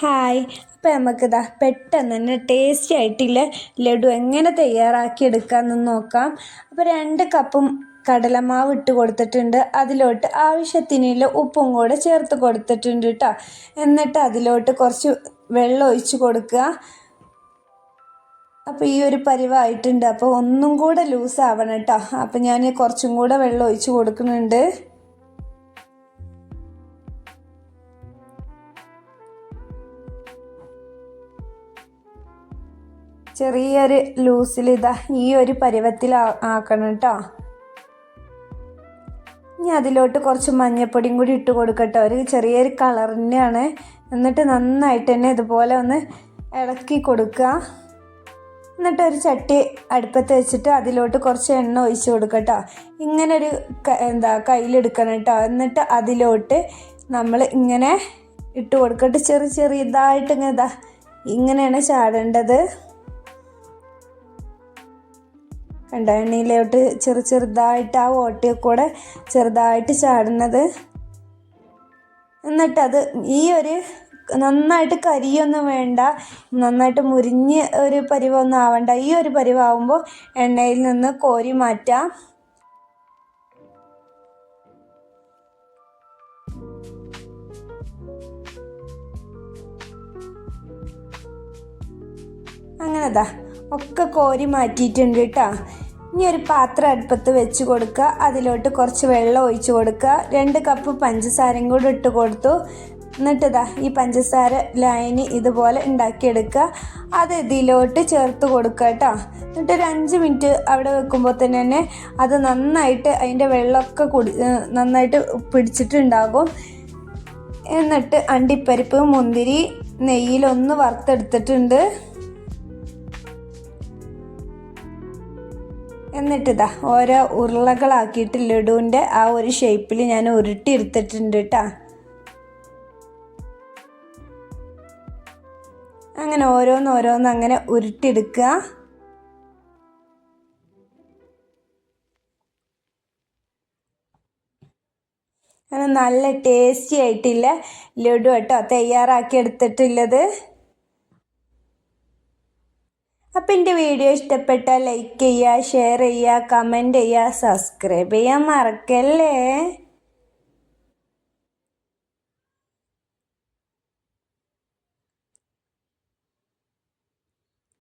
Hi. അപ്പോൾ നമുക്കിതാ പെട്ടെന്ന് തന്നെ ടേസ്റ്റി ആയിട്ടുള്ള ലഡു എങ്ങനെ തയ്യാറാക്കിയെടുക്കാമെന്ന് നോക്കാം. അപ്പോൾ 2 കപ്പും കടലമാവ് ഇട്ട് കൊടുത്തിട്ടുണ്ട്. അതിലോട്ട് ആവശ്യത്തിനുള്ള ഉപ്പും കൂടെ ചേർത്ത് കൊടുത്തിട്ടുണ്ട് കേട്ടോ. എന്നിട്ട് അതിലോട്ട് കുറച്ച് വെള്ളം ഒഴിച്ച് കൊടുക്കുക. അപ്പോൾ ഈ ഒരു പരിവായിട്ടുണ്ട്. അപ്പോൾ ഒന്നും കൂടെ ലൂസ് ആവണം കേട്ടോ. അപ്പോൾ ഞാൻ കുറച്ചും കൂടെ വെള്ളം ഒഴിച്ച് കൊടുക്കുന്നുണ്ട്. ചെറിയൊരു ലൂസിൽ ഈ ഒരു പരുവത്തിൽ ആക്കണം കേട്ടോ. ഇനി അതിലോട്ട് കുറച്ച് മഞ്ഞൾപ്പൊടിയും കൂടി ഇട്ട് കൊടുക്കട്ടോ. ഒരു ചെറിയൊരു കളറിൻ്റെയാണ്. എന്നിട്ട് നന്നായിട്ട് തന്നെ ഇതുപോലെ ഒന്ന് ഇളക്കി കൊടുക്കുക. എന്നിട്ട് ഒരു ചട്ടി അടുപ്പത്ത് വെച്ചിട്ട് അതിലോട്ട് കുറച്ച് എണ്ണ ഒഴിച്ച് കൊടുക്കട്ടോ. ഇങ്ങനെ ഒരു കയ്യിലെടുക്കണം കേട്ടോ. എന്നിട്ട് അതിലോട്ട് നമ്മൾ ഇങ്ങനെ ഇട്ട് കൊടുക്കട്ട്. ചെറിയതായിട്ട് ഇങ്ങനെയാണ് ചാടേണ്ടത്. കണ്ട, എണ്ണയിലോട്ട് ചെറുതായിട്ട് ആ ഓട്ടയിൽ കൂടെ ചെറുതായിട്ട് ചാടുന്നത്. എന്നിട്ടത് ഈ ഒരു നന്നായിട്ട് കരിയൊന്നും വേണ്ട, നന്നായിട്ട് മുരിഞ്ഞ് ഒരു പരിവൊന്നും ആവണ്ട. ഈ ഒരു പരിവാകുമ്പോൾ എണ്ണയിൽ നിന്ന് കോരി മാറ്റാം. അങ്ങനെതാ ഒക്കെ കോരി മാറ്റിയിട്ടുണ്ട് കേട്ടോ. ഇനി ഒരു പാത്രം അടുപ്പത്ത് വെച്ച് കൊടുക്കുക. അതിലോട്ട് കുറച്ച് വെള്ളം ഒഴിച്ച് കൊടുക്കുക. 2 കപ്പ് പഞ്ചസാരയും കൂടി ഇട്ട് കൊടുത്തു. എന്നിട്ട് ഈ പഞ്ചസാര ലൈനി ഇതുപോലെ ഉണ്ടാക്കിയെടുക്കുക. അത് ഇതിലോട്ട് ചേർത്ത് കൊടുക്കുക കേട്ടോ. എന്നിട്ട് ഒരു 5 മിനിറ്റ് അവിടെ വെക്കുമ്പോൾ തന്നെ അത് നന്നായിട്ട് അതിൻ്റെ വെള്ളമൊക്കെ നന്നായിട്ട് പിടിച്ചിട്ടുണ്ടാകും. എന്നിട്ട് അണ്ടിപ്പരിപ്പ്, മുന്തിരി നെയ്യിലൊന്ന് വറുത്തെടുത്തിട്ടുണ്ട്. എന്നിട്ട് ഓരോ ഉരുളകളാക്കിയിട്ട് ലഡുവിൻ്റെ ആ ഒരു ഷേപ്പിൽ ഞാൻ ഉരുട്ടി എടുത്തിട്ടുണ്ട് കേട്ടോ. അങ്ങനെ ഓരോന്ന് അങ്ങനെ ഉരുട്ടിയെടുക്കുക. അങ്ങനെ നല്ല ടേസ്റ്റി ആയിട്ടുള്ള ലഡു കേട്ടോ തയ്യാറാക്കി എടുത്തിട്ടുള്ളത്. അപ്പോൾ എൻ്റെ വീഡിയോ ഇഷ്ടപ്പെട്ടാൽ ലൈക്ക് ചെയ്യുക, ഷെയർ ചെയ്യുക, കമൻറ്റ് ചെയ്യുക, സബ്സ്ക്രൈബ് ചെയ്യാൻ മറക്കല്ലേ.